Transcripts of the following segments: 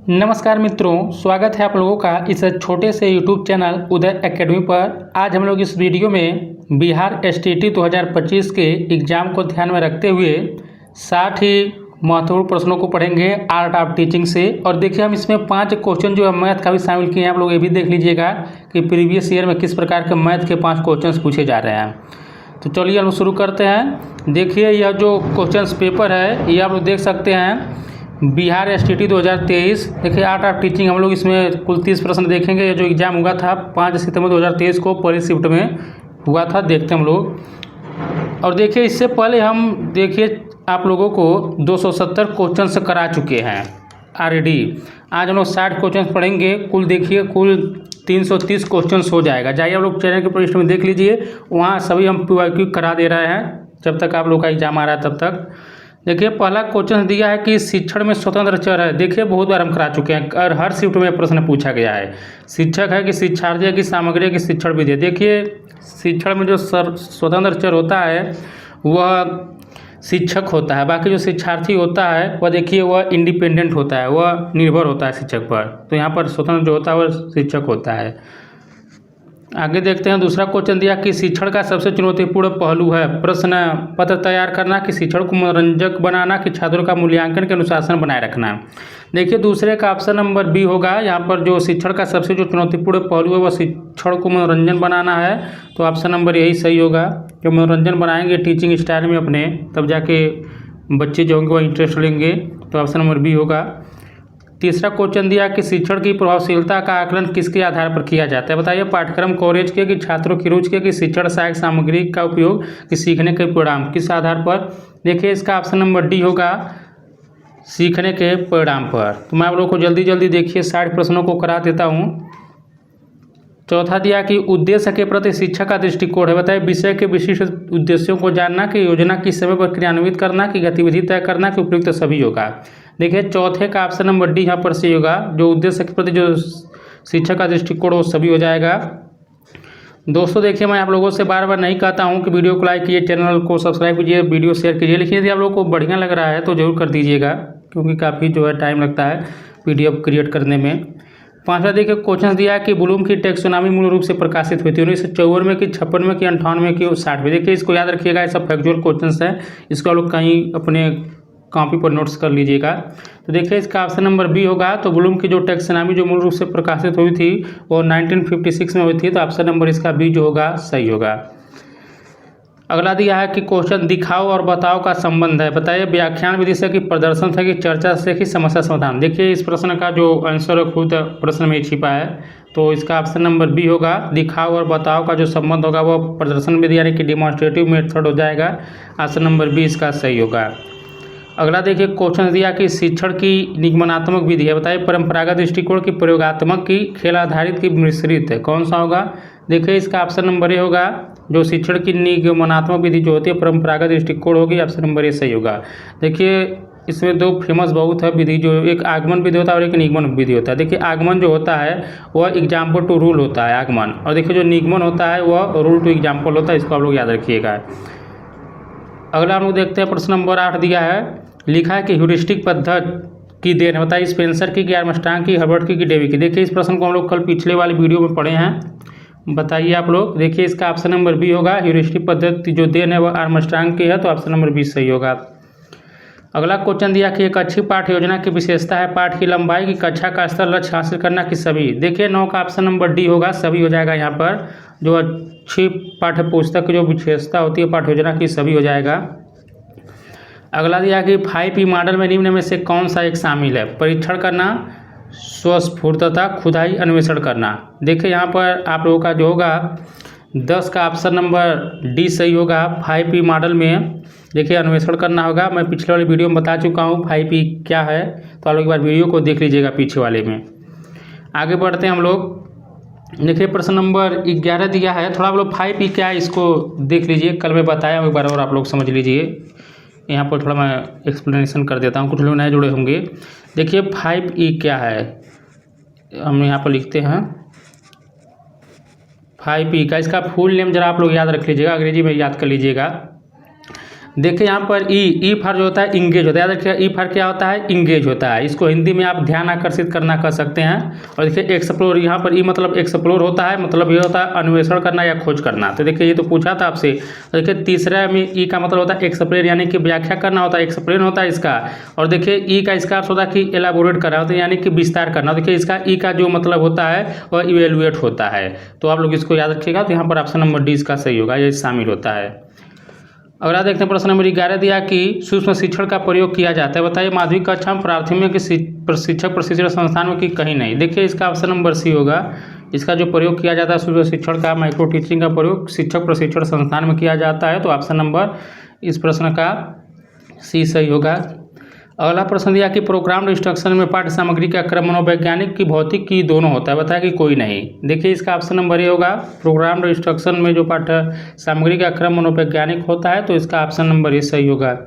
नमस्कार मित्रों, स्वागत है आप लोगों का इस छोटे से YouTube चैनल उदय एकेडमी पर। आज हम लोग इस वीडियो में बिहार एसटीटी 2025 के एग्ज़ाम को ध्यान में रखते हुए 60 ही महत्वपूर्ण प्रश्नों को पढ़ेंगे आर्ट ऑफ टीचिंग से। और देखिए हम इसमें 5 क्वेश्चन जो है मैथ का भी शामिल किए हैं। आप लोग ये भी देख लीजिएगा कि प्रीवियस ईयर में किस प्रकार के मैथ के 5 क्वेश्चन पूछे जा रहे हैं। तो चलिए हम शुरू करते हैं। देखिए यह जो क्वेश्चन पेपर है ये आप लोग देख सकते हैं, बिहार एसटीटी 2023। देखिए आर्ट ऑफ टीचिंग हम लोग इसमें कुल 30 प्रश्न देखेंगे। जो एग्ज़ाम हुआ था 5 सितंबर 2023 को पहली शिफ्ट में हुआ था, देखते हैं हम लोग। और देखिए इससे पहले हम देखिए आप लोगों को 270 क्वेश्चन से करा चुके हैं ऑलरेडी। आज हम लोग 60 क्वेश्चन पढ़ेंगे। कुल देखिए कुल 330 क्वेश्चन हो जाएगा। जाइए आप लोग चैनल के पृष्ठ में देख लीजिए, वहाँ सभी हम PYQ करा दे रहे हैं जब तक आप लोग का एग्जाम आ रहा है तब तक। देखिए पहला क्वेश्चन दिया है कि शिक्षण में स्वतंत्र चर है। देखिए बहुत बार हम करा चुके हैं और हर शिफ्ट में प्रश्न पूछा गया है। शिक्षक है कि शिक्षार्थी है कि सामग्री है कि शिक्षण विधि है। देखिए शिक्षण में जो स्वतंत्र चर होता है वह शिक्षक होता है, बाकी जो शिक्षार्थी होता है वह देखिए वह इंडिपेंडेंट होता है, वह निर्भर होता है शिक्षक पर। तो यहाँ पर स्वतंत्र जो होता है वह शिक्षक होता है। आगे देखते हैं दूसरा क्वेश्चन दिया कि शिक्षण का सबसे चुनौतीपूर्ण पहलू है। प्रश्न पत्र तैयार करना कि शिक्षण को मनोरंजक बनाना कि छात्रों का मूल्यांकन के अनुशासन बनाए रखना। देखिए दूसरे का ऑप्शन नंबर बी होगा। यहाँ पर जो शिक्षण का सबसे जो चुनौतीपूर्ण पहलू है वह शिक्षण को मनोरंजन बनाना है, तो ऑप्शन नंबर यही सही होगा। जो मनोरंजन बनाएंगे टीचिंग स्टाइल में अपने, तब जाके बच्चे जो होंगे वह इंटरेस्ट लेंगे, तो ऑप्शन नंबर बी होगा। तीसरा क्वेश्चन दिया कि शिक्षण की प्रभावशीलता का आकलन किसके आधार पर किया जाता है। बताइए पाठ्यक्रम कवरेज के, कि छात्रों की रुचि के, कि शिक्षण सहायक सामग्री का उपयोग, कि सीखने के परिणाम, किस आधार पर। देखिए इसका ऑप्शन नंबर डी होगा, सीखने के परिणाम पर। तो मैं आप लोगों को जल्दी जल्दी देखिए 60 प्रश्नों को करा देता हूँ। चौथा दिया कि उद्देश्य के प्रति शिक्षक का दृष्टिकोण है। बताइए विषय के विशिष्ट उद्देश्यों को जानना, कि योजना किस समय पर क्रियान्वित करना, कि गतिविधि तय करना, कि उपयुक्त सभी होगा। देखिए चौथे का ऑप्शन नंबर डी यहाँ पर सही होगा। जो उद्देश्य के प्रति जो शिक्षक का दृष्टिकोण वो सभी हो जाएगा। दोस्तों देखिए मैं आप लोगों से बार बार नहीं कहता हूँ कि वीडियो को लाइक कीजिए, चैनल को सब्सक्राइब कीजिए, वीडियो शेयर कीजिए, लेकिन यदि आप लोगों को बढ़िया लग रहा है तो जरूर कर दीजिएगा, क्योंकि काफ़ी जो है टाइम लगता है PDF क्रिएट करने में। पांचवा देखिए क्वेश्चन दिया कि ब्लूम की टैक्सोनॉमी मूल रूप से प्रकाशित हुई थी 1954 में, कि 56 में, कि 58 में, कि 60 में। देखिए इसको याद रखिएगा, ये सब फैक्चुअल क्वेश्चंस हैं, इसको आप लोग कहीं अपने कॉपी पर नोट्स कर लीजिएगा। तो देखिए इसका ऑप्शन नंबर बी होगा। तो ब्लूम की जो टैक्सोनॉमी जो मूल रूप से प्रकाशित हुई थी वो 1956 में हुई थी, तो ऑप्शन नंबर इसका बी जो होगा सही होगा। अगला दिया है कि क्वेश्चन दिखाओ और बताओ का संबंध है। बताइए व्याख्यान विधि से, कि प्रदर्शन से, कि चर्चा से, कि समस्या समाधान। देखिए इस प्रश्न का जो आंसर है खुद प्रश्न में छिपा है, तो इसका ऑप्शन नंबर बी होगा। दिखाओ और बताओ का जो संबंध होगा वो प्रदर्शन विधि यानी कि डिमॉन्स्ट्रेटिव मेथड हो जाएगा। ऑप्शन नंबर बी इसका सही होगा। अगला देखिए क्वेश्चन दिया कि शिक्षण की निगमनात्मक विधि है। बताइए परंपरागत दृष्टिकोण, की प्रयोगात्मक, की खेल आधारित, की मिश्रित है, कौन सा होगा। देखिए इसका ऑप्शन नंबर ए होगा। जो शिक्षण की निगमनात्मक विधि जो होती है परंपरागत दृष्टिकोण होगी, ऑप्शन नंबर ए सही होगा। देखिए इसमें 2 फेमस बहुत है विधि, जो एक आगमन विधि होता है और एक निगमन विधि होता है। देखिए आगमन जो होता है वह एग्जाम्पल टू रूल होता है, आगमन। और देखिए जो निगमन होता है वह रूल टू एग्जाम्पल होता है, इसको आप लोग याद रखिएगा। अगला हम लोग देखते हैं प्रश्न नंबर 8 दिया है, लिखा है कि ह्यूरिस्टिक पद्धति की देन है। बताइए स्पेंसर की, आर्मस्ट्रांग की, हर्बर्ट की, डेवी की। देखिए इस प्रश्न को हम लोग कल पिछले वाले वीडियो में पढ़े हैं। बताइए आप लोग। देखिए इसका ऑप्शन नंबर बी होगा। ह्यूरिस्टिक पद्धति जो देन है वह आर्मस्ट्रांग की है, तो ऑप्शन नंबर बी सही होगा। अगला क्वेश्चन दिया कि एक अच्छी पाठ्य योजना की विशेषता है पाठ की लंबाई, की कक्षा का स्तर, लक्ष्य हासिल करना, कि सभी। देखिए 9 का ऑप्शन नंबर डी होगा, सभी हो जाएगा। यहाँ पर जो अच्छी पाठ्य पुस्तक की जो विशेषता होती है पाठ्य योजना की, सभी हो जाएगा। अगला दिया कि 5P मॉडल में निम्न में से कौन सा एक शामिल है। परीक्षण करना, स्वस्फूर्तता, खुदाई, अन्वेषण करना। देखिए यहाँ पर आप लोगों का जो होगा 10 का ऑप्शन नंबर डी सही होगा। 5P मॉडल में देखिए अन्वेषण करना होगा। मैं पिछले वाले वीडियो में बता चुका हूँ 5P क्या है, तो आप लोग एक बार वीडियो को देख लीजिएगा पीछे वाले में। आगे बढ़ते हैं हम लोग। देखिए प्रश्न नंबर 11 दिया है। थोड़ा आप लोग 5P क्या है इसको देख लीजिए, कल मैं बताया हूँ एक बार और आप लोग समझ लीजिए। यहाँ पर थोड़ा मैं एक्सप्लेनेशन कर देता हूँ, कुछ लोग नए जुड़े होंगे। देखिए 5E क्या है, हम यहाँ पर लिखते हैं 5P का। इसका फुल नेम जरा आप लोग याद रख लीजिएगा, अंग्रेजी में याद कर लीजिएगा। देखिए यहाँ पर ई फॉर जो होता है इंगेज होता है, याद रखिएगा ई फॉर क्या होता है, इंगेज होता है। इसको हिंदी में आप ध्यान आकर्षित करना कह सकते हैं। और देखिए एक्सप्लोर, यहाँ पर ई मतलब एक्सप्लोर होता है, मतलब ये होता है अन्वेषण करना या खोज करना। तो देखिए ये तो पूछा था आपसे। तो देखिए तीसरा में ई का मतलब होता है एक्सप्लेन, यानी कि व्याख्या करना होता है, एक्सप्लेन होता है इसका। और देखिए ई का इसका अर्थ होता है कि एलाबोरेट करना होता है, यानी कि विस्तार करना। देखिए इसका ई का जो मतलब होता है वह इवेलुएट होता है। तो आप लोग इसको याद रखिएगा। तो यहाँ पर ऑप्शन नंबर डी इसका सही होगा, ये शामिल होता है। अगला देखते हैं प्रश्न नंबर 11 दिया कि सूक्ष्म शिक्षण का प्रयोग किया जाता है। बताइए माध्यमिक कक्षा में प्राथमिक के शिक्षक प्रशिक्षण संस्थान में कि कहीं नहीं। देखिए इसका ऑप्शन नंबर सी होगा। इसका जो प्रयोग किया जाता है सूक्ष्म शिक्षण का, माइक्रो टीचिंग का प्रयोग शिक्षक प्रशिक्षण संस्थान में किया जाता है। तो ऑप्शन नंबर इस प्रश्न का सी सही होगा। अगला प्रश्न दिया कि प्रोग्राम इंस्ट्रक्शन में पाठ्य सामग्री का क्रम मनोवैज्ञानिक की भौतिक की दोनों होता है। बताया कि कोई नहीं। देखिए इसका ऑप्शन नंबर ए होगा। प्रोग्राम इंस्ट्रक्शन में जो पाठ्य सामग्री का क्रम मनोवैज्ञानिक होता है, तो इसका ऑप्शन नंबर ए सही होगा।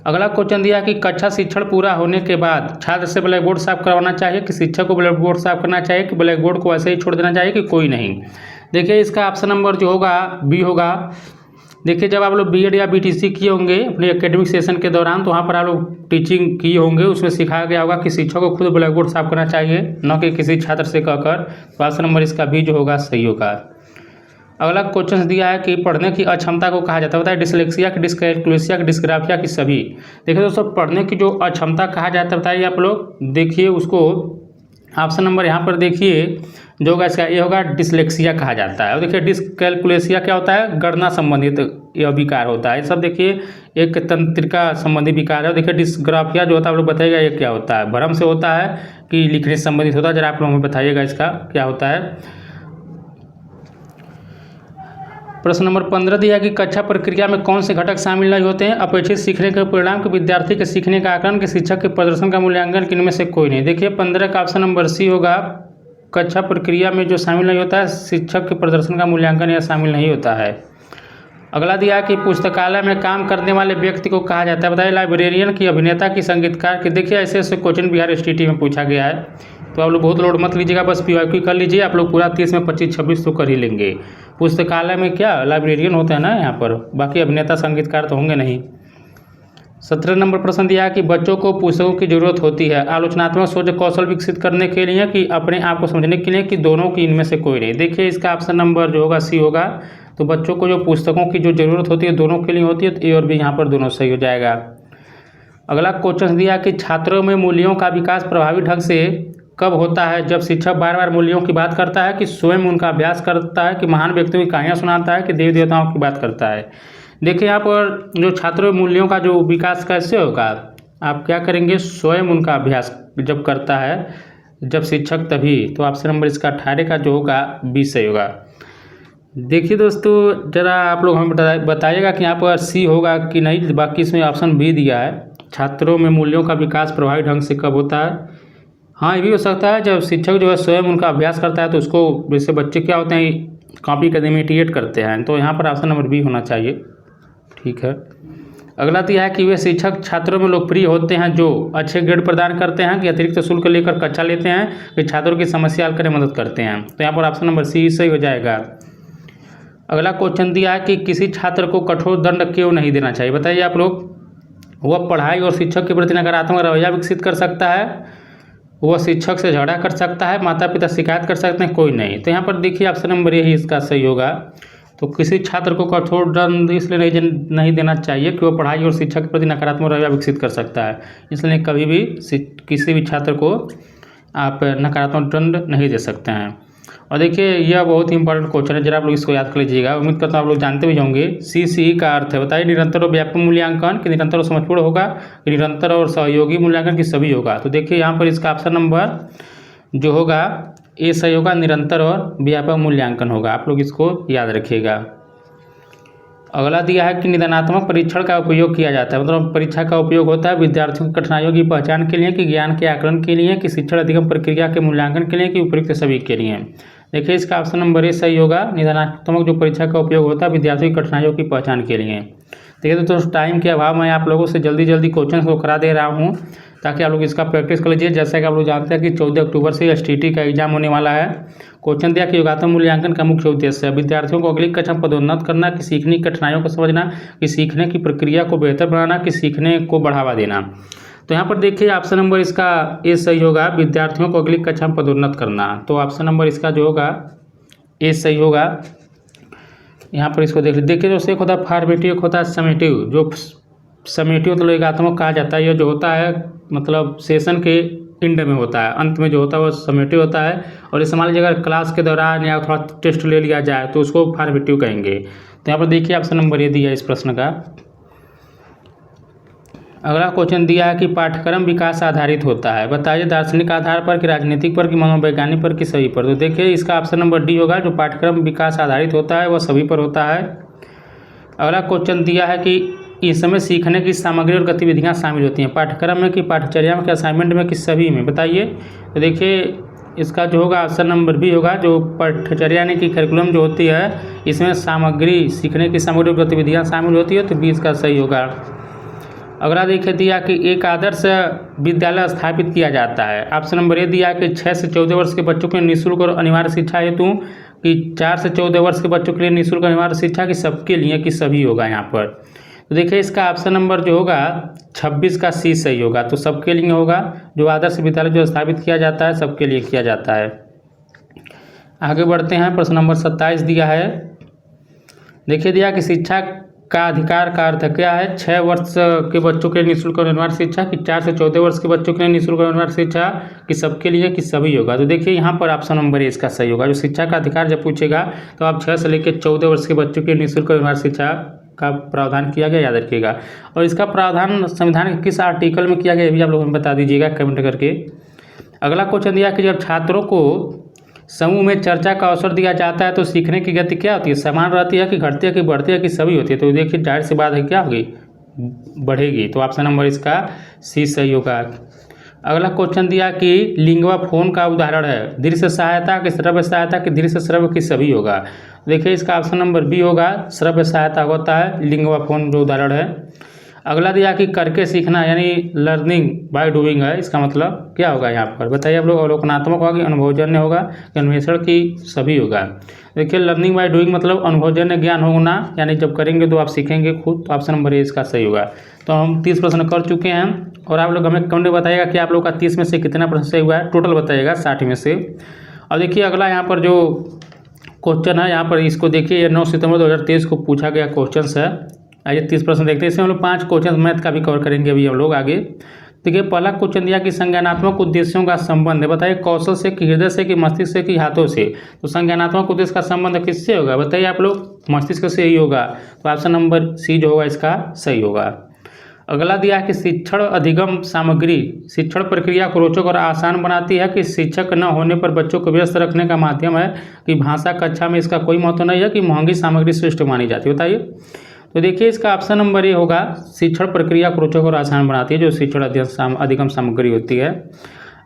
अगला क्वेश्चन दिया कि कक्षा शिक्षण पूरा होने के बाद छात्र से ब्लैक बोर्ड साफ करवाना चाहिए कि शिक्षक को ब्लैक बोर्ड साफ करना चाहिए कि ब्लैक बोर्ड को ऐसे ही छोड़ देना चाहिए कि कोई नहीं। देखिए इसका ऑप्शन नंबर जो होगा बी होगा। देखिए जब आप लोग बीएड या बीटीसी किए होंगे अपने एकेडमिक सेशन के दौरान, तो वहाँ पर आप लोग टीचिंग किए होंगे, उसमें सिखाया गया होगा कि शिक्षक को खुद ब्लैक बोर्ड साफ करना चाहिए, न कि किसी छात्र से कहकर। तो ऑप्शन नंबर इसका भी जो होगा सही होगा। अगला क्वेश्चन दिया है कि पढ़ने की अक्षमता को कहा जाता है। बताइए डिसलेक्सिया की, डिस्कैलकुलेसिया की, डिस्ग्राफिया की, सभी। देखिए दोस्तों पढ़ने की जो अक्षमता कहा जाता है, बताइए आप लोग देखिए उसको। ऑप्शन नंबर यहाँ पर देखिए जो होगा इसका ये होगा, डिसलेक्सिया कहा जाता है। और देखिए डिस्कैलकुलेसिया क्या होता है, गणना संबंधित यह विकार होता है। सब देखिए एक तंत्रिका संबंधी विकार है। देखिए डिस्ग्राफिया जो होता है आप लोग बताइएगा ये क्या होता है, भ्रम से होता है कि लिखने से संबंधित होता है। जरा आप लोग हमें बताइएगा इसका क्या होता है। प्रश्न नंबर 15 दिया कि कक्षा प्रक्रिया में कौन से घटक शामिल नहीं होते हैं। अपेक्षित सीखने के परिणाम के, विद्यार्थी के सीखने का आकलन के, शिक्षक के प्रदर्शन का मूल्यांकन, इनमें से कोई नहीं। देखिए 15 का ऑप्शन नंबर सी होगा। कक्षा प्रक्रिया में जो शामिल नहीं होता है शिक्षक के प्रदर्शन का मूल्यांकन, यह शामिल नहीं होता है। अगला दिया कि पुस्तकालय में काम करने वाले व्यक्ति को कहा जाता है। बताइए लाइब्रेरियन की, अभिनेता की, संगीतकार की। देखिए ऐसे ऐसे क्वेश्चन बिहार STT में पूछा गया है, तो आप लोग बहुत लोड मत लीजिएगा, बस PYQ कर लीजिए। आप लोग पूरा 30 में 25-26 तो कर ही लेंगे। पुस्तकालय में क्या लाइब्रेरियन होता है ना यहाँ पर, बाकी अभिनेता संगीतकार तो होंगे नहीं। 17 नंबर प्रश्न दिया कि बच्चों को पुस्तकों की जरूरत होती है आलोचनात्मक सोच कौशल विकसित करने के लिए कि अपने आप को समझने के लिए, कि दोनों की, इनमें से कोई नहीं। देखिए इसका ऑप्शन नंबर जो होगा सी होगा। तो बच्चों को जो पुस्तकों की जो जरूरत होती है दोनों के लिए होती है, तो ए और बी यहाँ पर दोनों सही हो जाएगा। अगला क्वेश्चन दिया कि छात्रों में मूल्यों का विकास प्रभावी ढंग से कब होता है। जब शिक्षक बार बार मूल्यों की बात करता है, कि स्वयं उनका अभ्यास करता है, कि महान व्यक्तियों की कहानियाँ सुनाता है, कि देवी देवताओं की बात करता है। देखिए यहाँ पर जो छात्रों में मूल्यों का जो विकास कैसे होगा, आप क्या करेंगे, स्वयं उनका अभ्यास जब करता है, जब शिक्षक तभी। तो ऑप्शन नंबर इसका 18 का जो होगा 20 सही होगा। देखिए दोस्तों जरा आप लोग हमें बताइएगा कि यहाँ पर सी होगा कि नहीं। बाकी इसमें ऑप्शन बी दिया है, छात्रों में मूल्यों का विकास प्रभावी ढंग से कब होता है। हाँ ये भी हो सकता है जब शिक्षक जो है स्वयं उनका अभ्यास करता है, तो उसको जैसे बच्चे क्या होते हैं कॉपी करने में इमिटेट करते हैं, तो यहाँ पर ऑप्शन नंबर बी होना चाहिए। ठीक है। अगला दिया है कि वे शिक्षक छात्रों में लोकप्रिय होते हैं जो अच्छे ग्रेड प्रदान करते हैं, कि अतिरिक्त शुल्क लेकर कक्षा लेते हैं, कि छात्रों की समस्या हल करने में मदद करते हैं। तो यहाँ पर ऑप्शन नंबर सी सही हो जाएगा। अगला क्वेश्चन दिया है कि किसी छात्र को कठोर दंड क्यों नहीं देना चाहिए। बताइए आप लोग। वह पढ़ाई और शिक्षक के प्रति नकारात्मक रवैया विकसित कर सकता है, वह शिक्षक से झगड़ा कर सकता है, माता पिता शिकायत कर सकते हैं, कोई नहीं। तो यहाँ पर देखिए ऑप्शन नंबर यही इसका सही होगा। तो किसी छात्र को कठोर दंड इसलिए नहीं देना चाहिए कि वह पढ़ाई और शिक्षा के प्रति नकारात्मक रवैया विकसित कर सकता है, इसलिए कभी भी किसी भी छात्र को आप नकारात्मक दंड नहीं दे सकते हैं। और देखिए यह बहुत ही इंपॉर्टेंट क्वेश्चन है, जरा आप लोग इसको याद कर लीजिएगा। उम्मीद करता हूँ आप लोग जानते भी होंगे। CCE का अर्थ है, बताइए निरंतर और व्यापक मूल्यांकन, कि निरंतर और समझपूर्ण होगा, कि निरंतर और सहयोगी मूल्यांकन, की सभी होगा। तो देखिए यहाँ पर इसका ऑप्शन नंबर जो होगा ए सही होगा, निरंतर और व्यापक मूल्यांकन होगा। आप लोग इसको याद रखिएगा। अगला दिया है कि निदानात्मक परीक्षण का उपयोग किया जाता है, मतलब परीक्षा का उपयोग होता है विद्यार्थियों की कठिनाइयों की पहचान के लिए, कि ज्ञान के आकलन के लिए, कि शिक्षण अधिगम प्रक्रिया के मूल्यांकन के लिए, कि उपयुक्त सभी के लिए। देखिए इसका ऑप्शन नंबर ए सही होगा। निदानात्मक जो परीक्षा का उपयोग होता है विद्यार्थियों की कठिनाइयों की पहचान के लिए। देखिए तो टाइम के अभाव में आप लोगों से जल्दी जल्दी क्वेश्चन को करा दे रहा हूँ। ताकि आप लोग इसका प्रैक्टिस कर लीजिए। जैसा कि आप लोग जानते हैं कि 14 अक्टूबर से एसटीटी का एग्जाम होने वाला है। क्वेश्चन दिया कि योग्यता मूल्यांकन का मुख्य उद्देश्य है विद्यार्थियों को अगली कक्षा में पदोन्नत करना, कि सीखने की कठिनाइयों को समझना, कि सीखने की प्रक्रिया को बेहतर बनाना, कि सीखने को बढ़ावा देना। तो यहाँ पर देखिए ऑप्शन नंबर इसका ए सही होगा, विद्यार्थियों को अगली कक्षा में पदोन्नत करना। तो ऑप्शन नंबर इसका जो होगा ए सही होगा। यहाँ पर इसको देखिए दोस्तों, एक होता है फॉर्मेटिव, एक होता है समेटिव। जो समेटिव मतलब एकात्मक कहा जाता है, यह जो होता है मतलब सेशन के एंड में होता है, अंत में जो होता है वो समेटिव होता है। और इस मान लीजिए अगर क्लास के दौरान या थोड़ा टेस्ट ले लिया जाए तो उसको फॉर्मेटिव कहेंगे। तो यहाँ पर देखिए ऑप्शन नंबर ये दिया है इस प्रश्न का। अगला क्वेश्चन दिया है कि पाठ्यक्रम विकास आधारित होता है, बताइए दार्शनिक आधार पर, कि राजनीतिक पर, कि मनोवैज्ञानिक पर, कि सभी पर। तो देखिए इसका ऑप्शन नंबर डी होगा, जो पाठ्यक्रम विकास आधारित होता है वह सभी पर होता है। अगला क्वेश्चन दिया है कि इसमें सीखने की सामग्री और गतिविधियां शामिल होती हैं, पाठ्यक्रम में, कि पाठ्यचर्या में, कि असाइनमेंट में, कि सभी में, बताइए। तो देखिए इसका जो होगा ऑप्शन नंबर बी होगा, जो पाठ्यचर्या यानी कि करिकुलम जो होती है इसमें सामग्री, सीखने की सामग्री और गतिविधियाँ शामिल होती है, तो बी इसका सही होगा। अगला देखिए दिया कि एक आदर्श विद्यालय स्थापित किया जाता है, ऑप्शन नंबर ए दिया कि 6 से 14 वर्ष के बच्चों के लिए निःशुल्क और अनिवार्य शिक्षा हेतु, कि 4 से 14 वर्ष के बच्चों के लिए निःशुल्क अनिवार्य शिक्षा, कि सबके लिए, कि सभी होगा यहाँ पर। तो देखिए इसका ऑप्शन नंबर जो होगा 26 का सी सही होगा। तो सबके लिए होगा, जो आदर्श विद्यालय जो स्थापित किया जाता है सबके लिए किया जाता है। आगे बढ़ते हैं, प्रश्न नंबर 27 दिया है। देखिए दिया कि शिक्षा का अधिकार का अर्थ क्या है, 6 वर्ष के बच्चों के लिए निःशुल्क और अनिवार्य शिक्षा, कि 4 से 14 वर्ष के बच्चों के लिए निःशुल्क और अनिवार्य शिक्षा, कि सबके लिए, कि सभी होगा। तो देखिए यहाँ पर ऑप्शन नंबर ए इसका सही होगा। जो शिक्षा का अधिकार जब पूछेगा तो आप 6 से लेकर 14 वर्ष के बच्चों के लिए निःशुल्क और अनिवार्य शिक्षा का प्रावधान किया गया, याद रखिएगा। और इसका प्रावधान संविधान के किस आर्टिकल में किया गया ये भी आप लोगों को बता दीजिएगा कमेंट करके। अगला क्वेश्चन दिया कि जब छात्रों को समूह में चर्चा का अवसर दिया जाता है तो सीखने की गति क्या होती है, समान रहती है, कि घटती है, कि बढ़ती है, कि सभी होती है। तो देखिए जाहिर सी बात है क्या होगी, बढ़ेगी। तो ऑप्शन नंबर इसका सी सही होगा। अगला क्वेश्चन दिया कि लिंगवा फोन का उदाहरण है, दृश्य सहायता, कि श्रव्य सहायता, कि दृश्य श्रव्य, कि सभी होगा। देखिए इसका ऑप्शन नंबर बी होगा, श्रव्य सहायता होता है लिंगवा फोन जो उदाहरण है। अगला दिया कि करके सीखना यानी लर्निंग बाय डूइंग है, इसका मतलब क्या होगा यहाँ पर बताइए आप लोग। अवलोकनात्मक होगा, कि अनुभवजन्य होगा, कि अन्वेषण, की सभी होगा। देखिए लर्निंग बाय डूइंग मतलब अनुभवजन्य ज्ञान होना, यानी जब करेंगे तो आप सीखेंगे खुद। तो ऑप्शन नंबर ए इसका सही होगा। तो हम 30 प्रश्न कर चुके हैं और आप लोग हमें कमेंट में बताइएगा कि आप लोग का 30 में से कितना प्रश्न सही हुआ है, टोटल बताइएगा 60 में से। और देखिए अगला यहाँ पर जो क्वेश्चन है, यहाँ पर इसको देखिए, ये 9 सितंबर 2023 को पूछा गया क्वेश्चन है। आइए 30 प्रश्न देखते हैं। इसमें हम लोग 5 क्वेश्चन मैथ का भी कवर करेंगे अभी हम लोग आगे। देखिए पहला क्वेश्चन दिया कि संज्ञानात्मक उद्देश्यों का संबंध है, बताइए कौशल से, कि हृदय से, कि मस्तिष्क से, कि हाथों से। तो संज्ञानात्मक उद्देश्य का संबंध किससे होगा बताइए आप लोग, मस्तिष्क से ही होगा। तो ऑप्शन नंबर सी जो होगा इसका सही होगा। अगला दिया कि शिक्षण अधिगम सामग्री शिक्षण प्रक्रिया को रोचक और आसान बनाती है, कि शिक्षक न होने पर बच्चों को व्यस्त रखने का माध्यम है, कि भाषा कक्षा में इसका कोई महत्व नहीं है, कि महंगी सामग्री श्रेष्ठ मानी जाती है, बताइए। तो देखिए इसका ऑप्शन नंबर ए होगा, शिक्षण प्रक्रिया को रोचक और आसान बनाती है, जो शिक्षण अधिगम सामग्री होती है।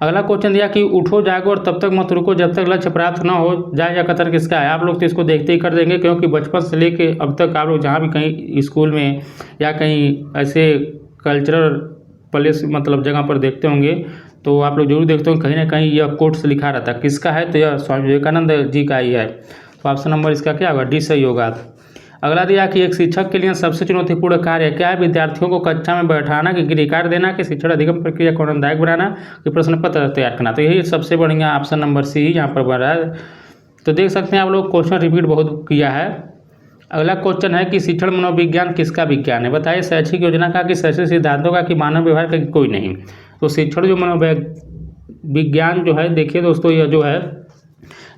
अगला क्वेश्चन दिया कि उठो जागो और तब तक मत रुको जब तक लक्ष्य प्राप्त न हो जाए, या कथन किसका है। आप लोग तो इसको देखते ही कर देंगे, क्योंकि बचपन से लेके अब तक आप लोग जहाँ भी कहीं स्कूल में या कहीं ऐसे कल्चरल प्लेस मतलब जगह पर देखते होंगे तो आप लोग जरूर देखते होंगे कहीं ना कहीं यह कोट से लिखा रहता है। किसका है, तो यह स्वामी विवेकानंद जी का ही है। तो ऑप्शन नंबर इसका क्या होगा, डी सही होगा। अगला दिया कि एक शिक्षक के लिए सबसे चुनौतीपूर्ण कार्य क्या है, विद्यार्थियों को कक्षा में बैठाना, कि गृह कार्य देना, कि शिक्षण अधिगम प्रक्रिया को आनंददायक बनाना, कि प्रश्न पत्र तैयार करना। तो यही सबसे बढ़िया ऑप्शन नंबर सी यहाँ पर बन रहा है। तो देख सकते हैं आप लोग क्वेश्चन रिपीट बहुत किया है। अगला क्वेश्चन है कि शिक्षण मनोविज्ञान किसका विज्ञान है, बताइए शैक्षिक योजना का, कि शैक्षिक सिद्धांतों का, कि मानव व्यवहार का, कि कोई नहीं। तो शिक्षण जो मनोविज्ञान जो है, देखिए दोस्तों यह जो है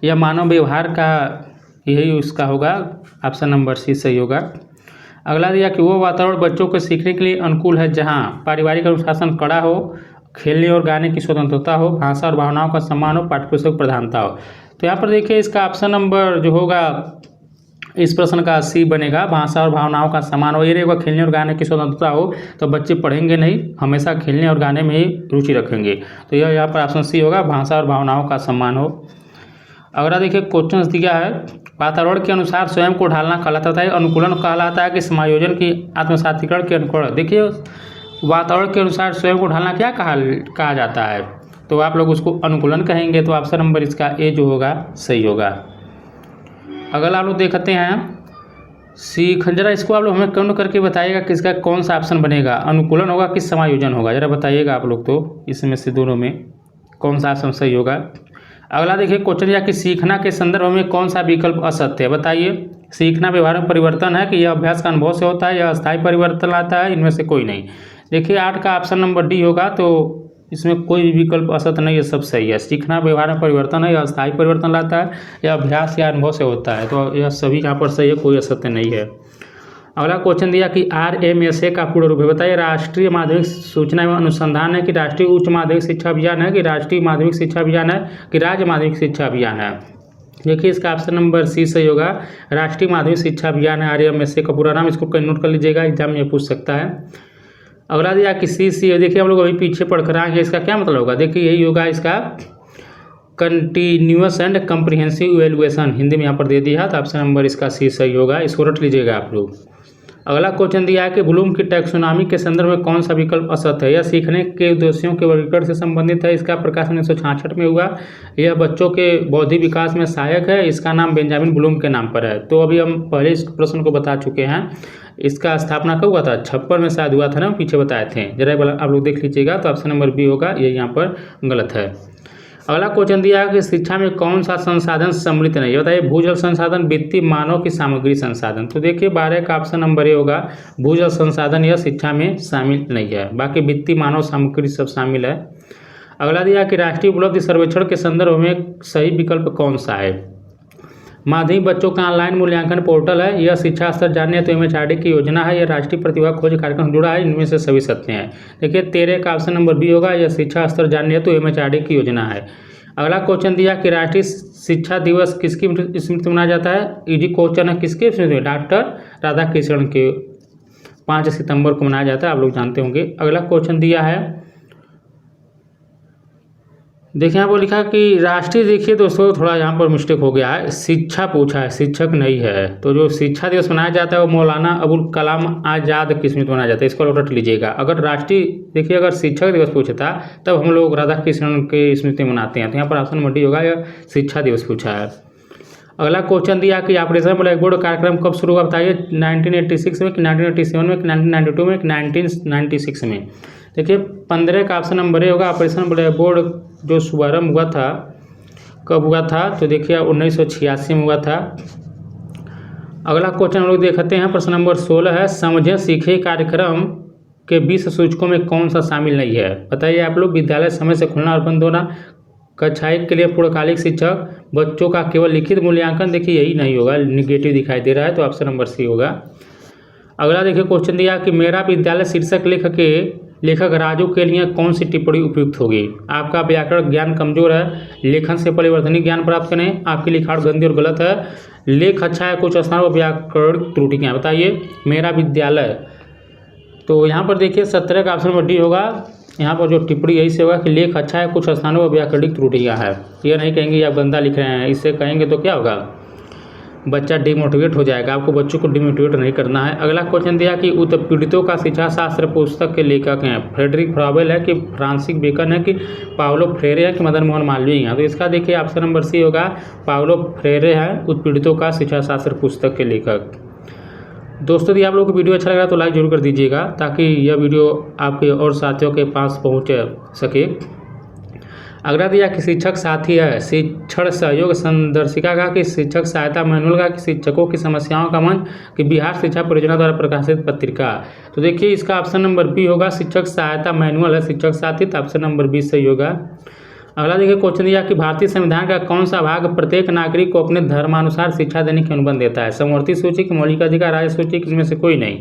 यह मानव व्यवहार का यही उसका होगा, ऑप्शन नंबर सी सही होगा। अगला दिया कि वो वातावरण बच्चों को सीखने के लिए अनुकूल है जहाँ पारिवारिक अनुशासन कड़ा हो, खेलने और गाने की स्वतंत्रता हो, भाषा और भावनाओं का सम्मान हो, पाठ्यपुस्तक प्रधानता हो। तो यहाँ पर देखिए इसका ऑप्शन नंबर जो होगा इस प्रश्न का सी बनेगा, भाषा और भावनाओं का सम्मान हो। ये रहेगा खेलने और गाने की स्वतंत्रता हो, तो बच्चे पढ़ेंगे नहीं, हमेशा खेलने और गाने में ही रुचि रखेंगे। तो यह यहाँ पर ऑप्शन सी होगा, भाषा और भावनाओं का सम्मान हो। अगला देखिए क्वेश्चन दिया है, वातावरण के अनुसार स्वयं को ढालना कहलाता है, अनुकूलन कहलाता है, कि समायोजन की आत्मसातीकरण के अनुकूलन। देखिए वातावरण के अनुसार स्वयं को ढालना क्या कहा जाता है? तो आप लोग उसको अनुकूलन कहेंगे। तो ऑप्शन नंबर इसका ए जो होगा सही होगा। अगला आप लोग देखते हैं जरा इसको आप लोग हमें काउंट करके बताइएगा कि इसका कौन सा ऑप्शन बनेगा, अनुकूलन होगा कि समायोजन होगा, जरा बताइएगा आप लोग। तो इसमें से दोनों में कौन सा ऑप्शन सही होगा? अगला देखिए क्वेश्चन या कि सीखना के संदर्भ में कौन सा विकल्प असत्य है? बताइए। सीखना व्यवहार में परिवर्तन है कि यह अभ्यास का अनुभव से होता है, यह अस्थायी परिवर्तन लाता है, इनमें से कोई नहीं। देखिए 8 का ऑप्शन नंबर डी होगा। तो इसमें कोई भी विकल्प असत्य नहीं है, सब सही है। सीखना व्यवहार में परिवर्तन है, यह अस्थायी परिवर्तन लाता है, यह अभ्यास या अनुभव से होता है। तो यह सभी यहाँ पर सही है, कोई असत्य नहीं है। अगला क्वेश्चन दिया कि RMSA का पूर्ण रूप है। बताइए। राष्ट्रीय माध्यमिक सूचना एवं अनुसंधान है कि राष्ट्रीय उच्च माध्यमिक शिक्षा अभियान है कि राष्ट्रीय माध्यमिक शिक्षा अभियान है कि राज्य माध्यमिक शिक्षा अभियान है? देखिए इसका ऑप्शन नंबर सी सही होगा। राष्ट्रीय माध्यमिक शिक्षा अभियान है RMSA का पूरा नाम, इसको नोट कर लीजिएगा, एग्जाम में पूछ सकता है। अगला दिया कि CC, देखिए हम लोग अभी पीछे पढ़कर आएंगे, इसका क्या मतलब होगा? देखिए यही होगा इसका continuous and comprehensive evaluation, Hindi में यहाँ पर दे दिया। तो ऑप्शन नंबर इसका सी सही होगा, इसको रट लीजिएगा आप लोग। अगला क्वेश्चन दिया है कि ब्लूम की टैक्सोनॉमी के संदर्भ में कौन सा विकल्प असत्य है? यह सीखने के उद्देश्यों के वर्गीकरण से संबंधित है, इसका प्रकाशन 1966 में हुआ, यह बच्चों के बौद्धिक विकास में सहायक है, इसका नाम बेंजामिन ब्लूम के नाम पर है। तो अभी हम पहले इस प्रश्न को बता चुके हैं। इसका स्थापना कब हुआ था? 56 में शायद हुआ था ना, पीछे बताए थे, जरा आप लोग देख लीजिएगा। तो ऑप्शन नंबर बी होगा, ये यहाँ पर गलत है। अगला क्वेश्चन दिया है कि शिक्षा में कौन सा संसाधन सम्मिलित नहीं है? बताइए। भूजल संसाधन, वित्तीय, मानव की सामग्री संसाधन। तो देखिए 12 का ऑप्शन नंबर ए होगा। भूजल संसाधन यह शिक्षा में शामिल नहीं है, बाकी वित्तीय, मानव सामग्री सब शामिल है। अगला दिया कि राष्ट्रीय उपलब्धि सर्वेक्षण के संदर्भ में सही विकल्प कौन सा है? माध्यमिक बच्चों का ऑनलाइन मूल्यांकन पोर्टल है, यह शिक्षा स्तर जानने हेतु MHRD की योजना है, यह राष्ट्रीय प्रतिभा खोज कार्यक्रम जुड़ा है, इनमें से सभी सत्य हैं। देखिए 13 का ऑप्शन नंबर बी होगा, यह शिक्षा स्तर जानने हेतु MHRD की योजना है। अगला क्वेश्चन दिया कि राष्ट्रीय शिक्षा दिवस किसकी स्मृति मनाया जाता है? इजी क्वेश्चन है, किसके स्मृति में? डॉक्टर राधाकृष्णन के 5 सितंबर को मनाया जाता है, आप लोग जानते होंगे। अगला क्वेश्चन दिया है, देखिए यहाँ पर लिखा कि राष्ट्रीय, देखिए दोस्तों थोड़ा यहाँ पर मिस्टेक हो गया है, शिक्षा पूछा है, शिक्षक नहीं है। तो जो शिक्षा दिवस मनाया जाता है वो मौलाना अबुल कलाम आज़ाद की स्मृति मनाया जाता है, इसको रट लीजिएगा। अगर राष्ट्रीय, देखिए अगर शिक्षक दिवस पूछता तब हम लोग राधा कृष्णन की स्मृति मनाते हैं। तो यहाँ पर ऑप्शन नंबर डी होगा, यह शिक्षा दिवस पूछा है। अगला क्वेश्चन दिया कि ऑपरेशन ब्लैक बोर्ड कार्यक्रम कब शुरू हुआ? बताइए। 1986 में कि 1987 में कि 1992 में कि 1996 में? देखिए 15 का ऑप्शन नंबर ए होगा। ऑपरेशन ब्लैक बोर्ड जो शुभारंभ हुआ था, कब हुआ था? तो देखिए 1986 में हुआ था। अगला क्वेश्चन हम लोग देखते हैं, प्रश्न नंबर 16 है, समझे सीखे कार्यक्रम के 20 सूचकों में कौन सा शामिल नहीं है? बताइए आप लोग। विद्यालय समय से खुलना और बंद होना, कक्षाएं के लिए पूर्णकालिक शिक्षक, बच्चों का केवल लिखित मूल्यांकन, देखिए यही नहीं होगा, निगेटिव दिखाई दे रहा है, तो ऑप्शन नंबर सी होगा। अगला देखिए क्वेश्चन दिया कि मेरा विद्यालय शीर्षक लेखक राजू के लिए कौन सी टिप्पणी उपयुक्त होगी? आपका व्याकरण ज्ञान कमजोर है, लेखन से परिवर्तनीय ज्ञान प्राप्त करें, आपकी लिखावट गंदी और गलत है, लेख अच्छा है, कुछ स्थानों पर व्याकरण त्रुटियाँ। बताइए। मेरा विद्यालय, तो यहाँ पर देखिए 17 का ऑप्शन नंबर डी होगा। यहाँ पर जो टिप्पणी यही से होगा कि लेख अच्छा है, कुछ स्थानों पर व्याकरणिक त्रुटियाँ है। ये नहीं कहेंगे आप गंदा लिख रहे हैं, इससे कहेंगे तो क्या होगा? बच्चा डिमोटिवेट हो जाएगा, आपको बच्चों को डिमोटिवेट नहीं करना है। अगला क्वेश्चन दिया कि उत्पीड़ितों का शिक्षा शास्त्र पुस्तक के लेखक हैं, फ्रेडरिक फ्राबेल है कि फ्रांसिस बेकन है कि पाउलो फ्रेरे है कि मदन मोहन मालवीय है? तो इसका देखिए ऑप्शन नंबर सी होगा, पाउलो फ्रेरे है उत्पीड़ितों का शिक्षा शास्त्र पुस्तक के लेखक। दोस्तों यदि आप लोगों को वीडियो अच्छा लगा तो लाइक जरूर कर दीजिएगा, ताकि यह वीडियो आपके और साथियों के पास पहुंच सके। अगला दिया कि शिक्षक साथी है, शिक्षण सहयोग संदर्शिका का कि शिक्षक सहायता मैनुअल का कि शिक्षकों की समस्याओं का मंच कि बिहार शिक्षा परियोजना द्वारा प्रकाशित पत्रिका? तो देखिए इसका ऑप्शन नंबर बी होगा, शिक्षक सहायता मैनुअल है शिक्षक साथी, तो ऑप्शन नंबर बी सही होगा। अगला देखिए क्वेश्चन दिया कि भारतीय संविधान का कौन सा भाग प्रत्येक नागरिक को अपने धर्मानुसार शिक्षा देने की अनुबंध देता है? समवर्ती सूची की, मौलिक अधिकार, राज्य सूची की, इनमें से कोई नहीं?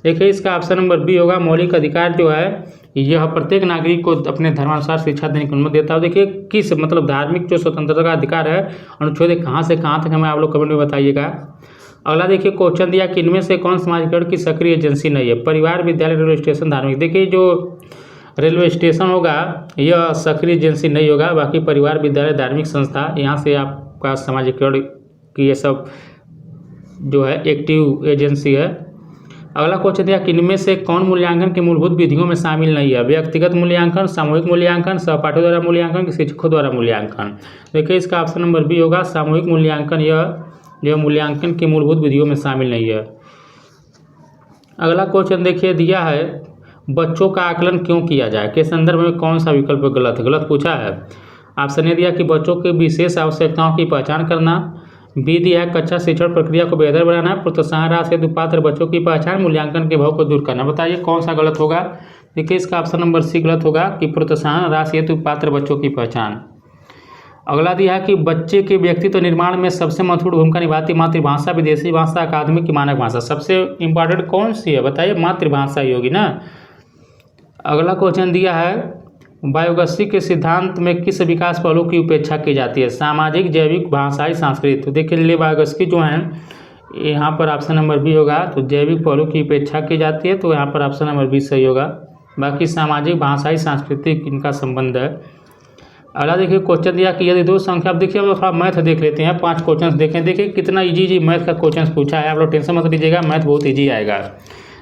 देखिए इसका ऑप्शन नंबर बी होगा, मौलिक अधिकार जो है यह प्रत्येक नागरिक को अपने धर्मानुसार शिक्षा देने की अनुमति देता है। देखिए किस मतलब धार्मिक जो स्वतंत्रता का अधिकार है, अनुच्छेद कहाँ से कहाँ तक हमें आप लोग कमेंट में बताइएगा। अगला देखिए क्वेश्चन दिया कि इनमें से कौन समाजीकरण की सक्रिय एजेंसी नहीं है? परिवार, विद्यालय, रेलवे स्टेशन, धार्मिक। देखिए जो रेलवे स्टेशन होगा यह सक्रिय एजेंसी नहीं होगा, बाकी परिवार, विद्यालय, धार्मिक संस्था, यहाँ से आपका समाजीकरण की ये सब जो है एक्टिव एजेंसी है। अगला क्वेश्चन दिया कि इनमें से कौन मूल्यांकन की मूलभूत विधियों में शामिल नहीं है? व्यक्तिगत मूल्यांकन, सामूहिक मूल्यांकन, सहपाठियों द्वारा मूल्यांकन, कि शिक्षकों द्वारा मूल्यांकन। देखिए इसका ऑप्शन नंबर बी होगा, सामूहिक मूल्यांकन। यह मूल्यांकन की मूलभूत विधियों में शामिल नहीं है। अगला क्वेश्चन देखिए दिया है, बच्चों का आकलन क्यों किया जाए के संदर्भ में कौन सा विकल्प गलत पूछा है। ऑप्शन ए दिया कि बच्चों की विशेष आवश्यकताओं की पहचान करना, बी दिया है कक्षा शिक्षण प्रक्रिया को बेहतर बनाना, प्रोत्साहन राशि हेतु पात्र बच्चों की पहचान, मूल्यांकन के भाव को दूर करना। बताइए कौन सा गलत होगा। देखिए इसका ऑप्शन नंबर सी गलत होगा कि प्रोत्साहन राशि हेतु पात्र बच्चों की पहचान। अगला दिया है कि बच्चे के व्यक्तित्व निर्माण में सबसे महत्वपूर्ण भूमिका निभाती मातृभाषा, विदेशी भाषा, अकादमिक की मानक भाषा। सबसे इंपॉर्टेंट कौन सी है बताइए, मातृभाषा ही होगी ना। अगला क्वेश्चन दिया है, वायोगस्की के सिद्धांत में किस विकास पहलू की उपेक्षा की जाती है? सामाजिक, जैविक, भाषाई, सांस्कृतिक। तो देखिए वायोगस्की जो है यहाँ पर ऑप्शन नंबर बी होगा, तो जैविक पहलू की उपेक्षा की जाती है, तो यहाँ पर ऑप्शन नंबर बी सही होगा। बाकी सामाजिक, भाषाई, सांस्कृतिक इनका संबंध है। अगला देखिए क्वेश्चन दिया कि यदि दो संख्या, अब देखिए हम लोग थोड़ा मैथ देख लेते हैं, 5 क्वेश्चन देखें। देखिए कितना इजी मैथ का क्वेश्चन पूछा है, आप लोग टेंशन मत लीजिएगा, मैथ बहुत ईजी आएगा।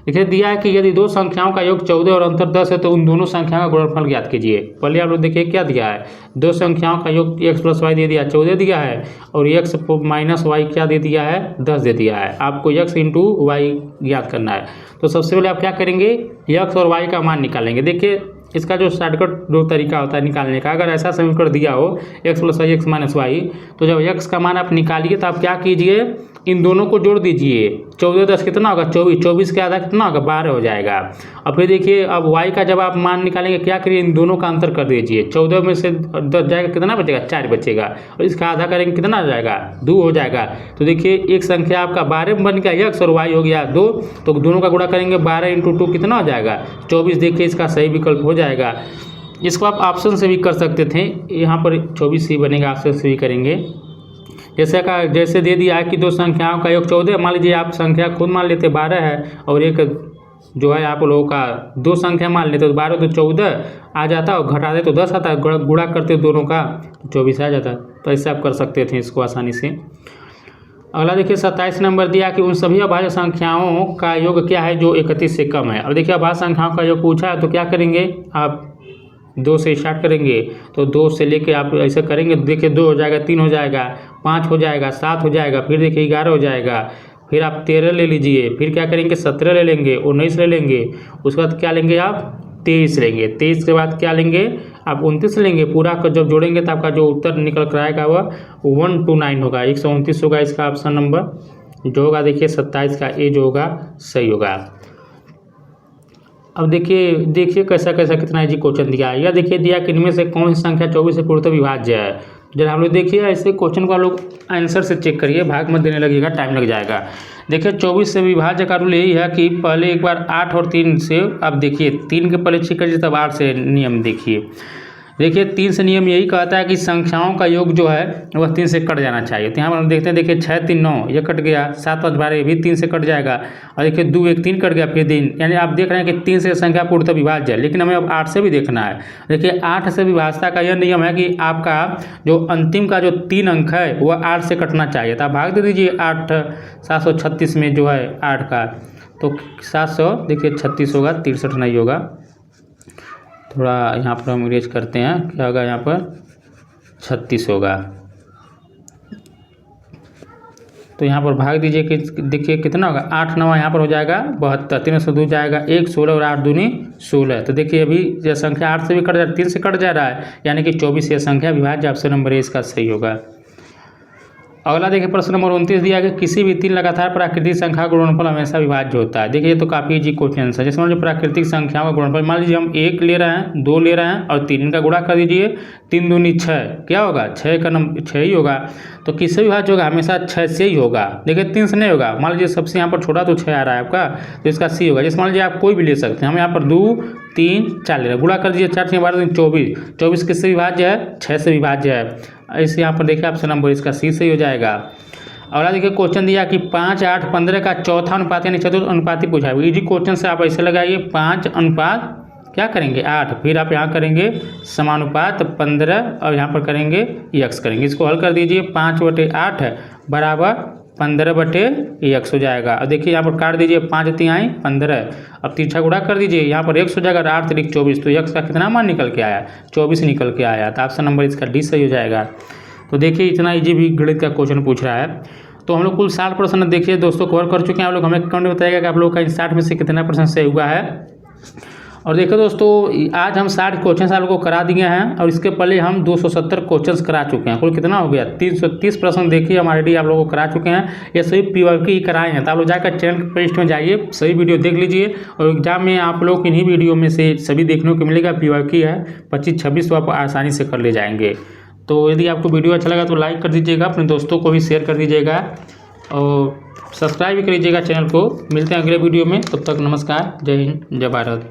देखिए दिया है कि यदि दो संख्याओं का योग 14 और अंतर 10 है तो उन दोनों संख्याओं का गुणनफल ज्ञात कीजिए। पहले आप लोग देखिए क्या दिया है, दो संख्याओं का योग x + y दे दिया 14 दिया है, और x - y क्या दे दिया है 10 दे दिया है। आपको x × y ज्ञात करना है। तो सबसे पहले आप क्या करेंगे, x और y का मान निकालेंगे। देखिए इसका जो शॉर्टकट दो तरीका होता है निकालने का। अगर ऐसा समीकरण दिया हो x + y x - y, तो जब x का मान आप निकालिए तो आप क्या कीजिए, इन दोनों को जोड़ दीजिए। 14 10 कितना होगा 24, 24 के आधा कितना होगा 12 हो जाएगा। और फिर देखिए अब y का जब आप मान निकालेंगे क्या करिए, इन दोनों का अंतर कर दीजिए। 14 में से 10 जाएगा कितना बचेगा 4 बचेगा, और इसका आधा करेंगे कितना हो जाएगा 2 हो जाएगा। तो देखिए एक संख्या आपका 12 में बन गया x और y हो गया 2, तो दोनों का गुणा करेंगे 12 × 2 कितना हो जाएगा 24। देखिए इसका सही विकल्प हो जाएगा। इसको आप ऑप्शन से भी कर सकते थे, यहाँ पर 24 ही बनेगा, ऑप्शन से भी करेंगे। जैसे दे दिया है कि दो संख्याओं का योग 14, मान लीजिए आप संख्या खुद मान लेते 12 है, और एक जो है आप लोगों का दो संख्या मान लेते तो 12 तो 14 आ जाता, और घटा दे तो 10 आता, गुणा करते दोनों का 24 आ जाता। तो ऐसे आप कर सकते थे इसको आसानी से। अगला देखिए 27 नंबर दिया कि उन सभी अभाज्य संख्याओं का योग क्या है जो 31 से कम है। अब देखिए अभाज्य संख्याओं का योग पूछा है, तो क्या करेंगे आप 2 से स्टार्ट करेंगे, तो 2 से लेके आप ऐसे करेंगे, देखिए 2 हो जाएगा, 3 हो जाएगा, 5 हो जाएगा, 7 हो जाएगा, फिर देखिए 11 हो जाएगा, फिर आप 13 ले लीजिए, फिर क्या करेंगे 17 ले लेंगे, 19 ले लेंगे, उसके बाद क्या लेंगे आप 23 लेंगे, 23 के बाद क्या लेंगे आप 29 लेंगे। पूरा का जब जोड़ेंगे तो आपका जो उत्तर निकल कर आएगा वह 129 होगा, 129 होगा। इसका ऑप्शन नंबर जो होगा देखिए 27 का ए जो होगा सही होगा। अब देखिए कैसा कितना इजी क्वेश्चन दिया है। यह देखिए दिया कि इनमें से कौन सी संख्या 24 से पूर्णतः विभाज्य है। जब हम लोग देखिए ऐसे क्वेश्चन को आप लोग आंसर से चेक करिए, भाग मत देने लगेगा, टाइम लग जाएगा। देखिए 24 से विभाज्य का रूल यही है कि पहले एक बार 8 और 3 से, अब देखिए 3 के पहले चेक करिए तब 8 से नियम देखिए। 3 से नियम यही कहता है कि संख्याओं का योग जो है वह 3 से कट जाना चाहिए। तो यहाँ पर हम देखते हैं, देखिए 6 3 9 ये कट गया, 7 5 12 ये भी 3 से कट जाएगा, और देखिए 2 1 3 कट गया, फिर 3, यानी आप देख रहे हैं कि 3 से संख्या पूर्णतः विभाज्य है। लेकिन हमें अब 8 से भी देखना है। देखिए 8 से विभाज्यता का यह नियम है कि आपका जो अंतिम का जो 3 अंक है वह 8 से कटना चाहिए। तो आप भाग दे दीजिए 8 736 में जो है 8 का, तो 700 देखिए 36 होगा, 63 नहीं होगा। थोड़ा यहाँ पर हम इरेज करते हैं, क्या होगा यहाँ पर 36 होगा। तो यहाँ पर भाग दीजिए कि देखिए कितना होगा 8 9 यहाँ पर हो जाएगा 72, 3 से 2 जाएगा 1 16 और 8 दूनी 16। तो देखिए अभी यह संख्या 8 से भी कट जा रहा है, 3 से कट जा रहा है, यानी कि 24 यह संख्या विभाज्य। ऑप्शन नंबर ए इसका सही होगा। अगला देखिए प्रश्न नंबर 29 दिया कि किसी भी 3 लगातार प्राकृतिक संख्या का गुणनफल हमेशा विभाज्य होता है। देखिए ये तो काफ़ी इजी क्वेश्चन है। जिसमें जो प्राकृतिक संख्याओं का गुणनफल, मान लीजिए हम 1 ले रहे हैं, 2 ले रहे हैं और 3, इनका गुणा कर दीजिए, 3 दूनी 6, क्या होगा 6 का नंबर 6 ही होगा। तो किससे विभाज्य होगा, हमेशा 6 से ही होगा। देखिए 3 से नहीं होगा। मान लीजिए सबसे यहाँ पर छोटा तो 6 आ रहा है आपका, तो इसका सी होगा। जैसे मान लीजिए आप कोई भी ले सकते हैं, हम यहाँ पर 2 3 4 ले रहे हैं, गुणा कर दीजिए 4 12 24, 24 किससे विभाज्य है 6 से विभाज्य है। ऐसे यहाँ पर देखिए ऑप्शन नंबर इसका सी सही हो जाएगा। अगला देखिए क्वेश्चन दिया कि 5 8 15 का चौथा अनुपात यानी चतुर्थ अनुपाती पूछा है। इजी क्वेश्चन से आप ऐसे लगाइए 5 अनुपात क्या करेंगे 8, फिर आप यहाँ करेंगे समानुपात 15 और यहाँ पर करेंगे x करेंगे। इसको हल कर दीजिए, 5/8 बराबर 15/x हो जाएगा। अब देखिए यहाँ पर काट दीजिए, 5 तिहाई 15, अब तिरछा गुणा कर दीजिए, यहाँ पर x हो जाएगा 8 3 24, तो x का कितना मान निकल के आया, 24 निकल के आया। तो ऑप्शन नंबर इसका डी सही हो जाएगा। तो देखिए इतना इजी भी गणित का क्वेश्चन पूछ रहा है। तो हम लोग कुल 60 प्रश्न देखिए दोस्तों कवर कर चुके हैं। आप लोग हमें कमेंट में बताइएगा कि आप लोग का इन 60 में से कितना % सही हुआ है। और देखो दोस्तों आज हम 60 क्वेश्चन आप लोगों को करा दिए हैं, और इसके पहले हम 270 क्वेश्चन करा चुके हैं। कुल कितना हो गया, 330 प्रश्न देखिए हम ऑलरेडी आप लोगों को करा चुके हैं। ये सभी PYQ ही कराए हैं। तो आप लोग जाकर चैनल के प्लेलिस्ट में जाइए, सभी वीडियो देख लीजिए, और एग्जाम में आप लोग इन्हीं वीडियो में से सभी देखने को मिलेगा। PYQ है 25-26, तो आप आसानी से कर ले जाएंगे। तो यदि आपको वीडियो अच्छा लगा तो लाइक कर दीजिएगा, अपने दोस्तों को भी शेयर कर दीजिएगा, और सब्सक्राइब भी कर लीजिएगा चैनल को। मिलते हैं अगले वीडियो में, तब तक नमस्कार, जय हिंद, जय भारत।